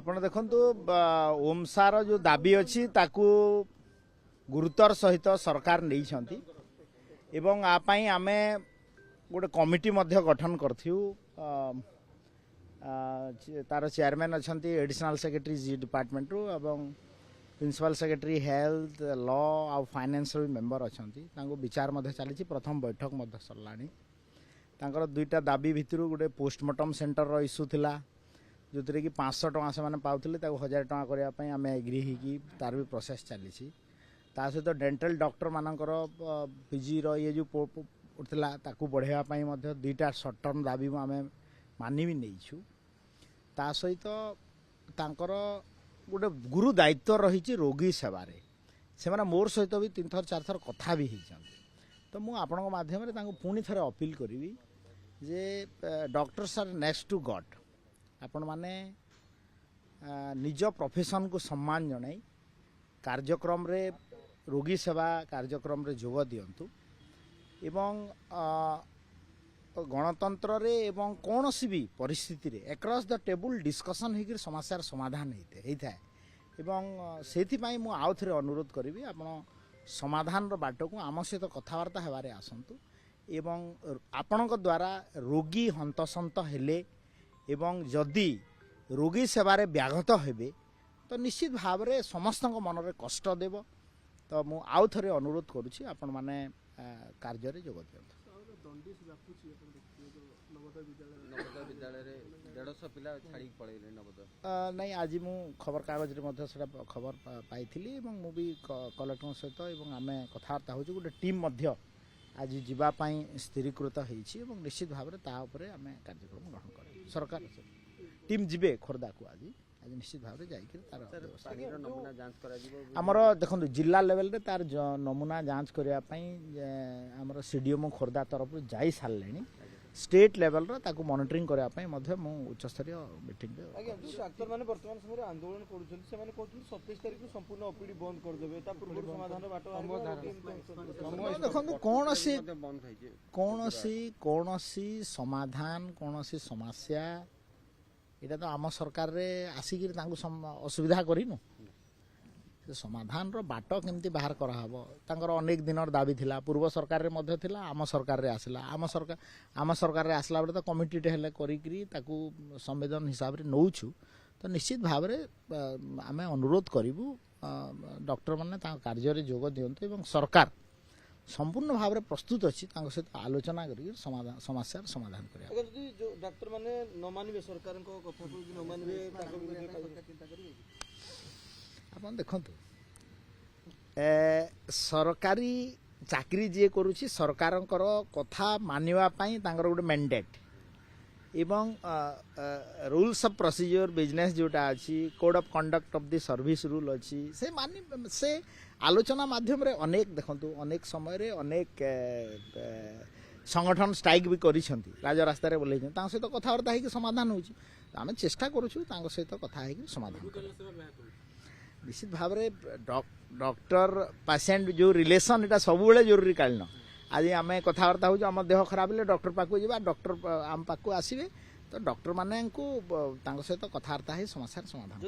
आपण देखंतु ओमसार जो दाबी अच्छी ताकू गुरुतर सहित सरकार नहीं छंती एवं आपाई आमे गोटे कमिटी मध्य गठन करथिउ तार चेयरमैन अच्छी एडिशनल सेक्रेटरी जी डिपार्टमेंट रु एवं प्रिंसिपल सेक्रेटरी हेल्थ लॉ आ फाइनेंस मेंबर अच्छा विचार मध्य चली प्रथम बैठक मध्य सरलानी तांकर दुईटा दाबी भितर गोटे पोस्टमार्टम सेंटर इश्यू थिला जो थे कि 500 टଙ୍କା से पाते 1000 टଙ୍କା करने आम एग्री होगी तार भी प्रोसेस चली सहित डेंटल डॉक्टर मानकर पीजी ये जो उठला ताकू बढ़ावाई दुईटा सर्ट टर्म दाबी आम मानि भी नहीं ता सहित तांकर गोटे गुरु दायित्व रही रोगी सेवार से मोर सहित भी 3 थर 4 थर कथा भी होती तो मुझे आपण मध्यम पुणी थे अपील करी जे doctors are next to God आपण माने निज प्रोफेशन को सम्मान जनाई कार्यक्रम रे रोगी सेवा कार्यक्रम रे जोग दियंतु एवं गणतंत्र रे एवं कौन सी भी परिस्थिति रे अक्रॉस द टेबल डिस्कशन होकर समस्यार समाधान होता है एवं से मु आउ थे अनुरोध करी आपण समाधान बाट को आम सहित कथबार्ता होबारे आसतु एवं आपण द्वारा रोगी हंतसंत हेले एवं जदि रोगी सेवारे व्याघत हेबे तो निश्चित भाव में समस्त मन में कष्ट देव तो मु आउ थे अनुरोध करुच्ची आपण माने कार्य रे जोग दियंतु नहीं आज मु खबर कागज खबर पाई मु भी कलेक्टर सहित आम कथबार्ता हो गोटे टीम आज जीवाई स्थिरीकृत होती निश्चित भाव में तापर आम कार्यक्रम ग्रहण कर सरकार टीम जीवे खोर्धा को आज आज निश्चित भाव में जामर देखो जिला लेवल रे तार नमूना जांच करने आमर सीडीएमओ खोर्धा तरफ जा सारे स्टेट लेवल ताकू मॉनिटरिंग करने उच्च स्तरीय मीटिंग डाक्तर माने वर्तमान समय आंदोलन करूछन से माने कहथुन 27 तारिख को संपूर्ण ओपीडी बंद कर देबे ता पूर्व समाधान बाटो देखो कौन सी समाधान कौन सी समस्या एटा तो आम सरकार रे आसिक असुविधा करिनु समाधान रो बाट केमती बाहर कराहब तांकर अनेक दिन दाबी थिला पूर्व सरकार रे मध्य थिला आम सरकार रे आसला आम सरकार रे आसला बेले तो कमिटी हेले करी ताकू संवेदन हिसाब रे नौछु तो निश्चित भाव रे आमे अनुरोध करिवु डॉक्टर माने ता कार्य रे जोग दियंतु एवं सरकार संपूर्ण भाव में प्रस्तुत अच्छी सहित आलोचना कर समस्या समाधान कर जो डाक्तर माने न मानिबे सरकार को कथा को न मानिबे ताको चिंता करिवे आप देखु सरकारी चाकरी जी करुच्ची सरकार कथा मानिबा पई तांकर गोटे मैंडेट एवं रूल्स ऑफ प्रोसीजर बिजनेस जोटा अच्छी code of conduct of the service rule अच्छी से आलोचना माध्यम रे अनेक देखंतु अनेक समय रे अनेक संगठन स्ट्राइक भी करिसेंती राजरास्ता रे बोलै तां सहित कथाबार्ता है कि समाधान होची आमे चेष्टा करूछु तां सहित कथा है कि समाधान निश्चित भाव में डॉक्टर पेशेंट जो रिलेशन एटा सब बेले जरूरी कालीन आज आम कथबार्ता हो आम देह खराब है डॉक्टर पाक जा डॉक्टर आम पाक आसवे तो डॉक्टर माने सहित कथबार्ता है समस्या समाधान।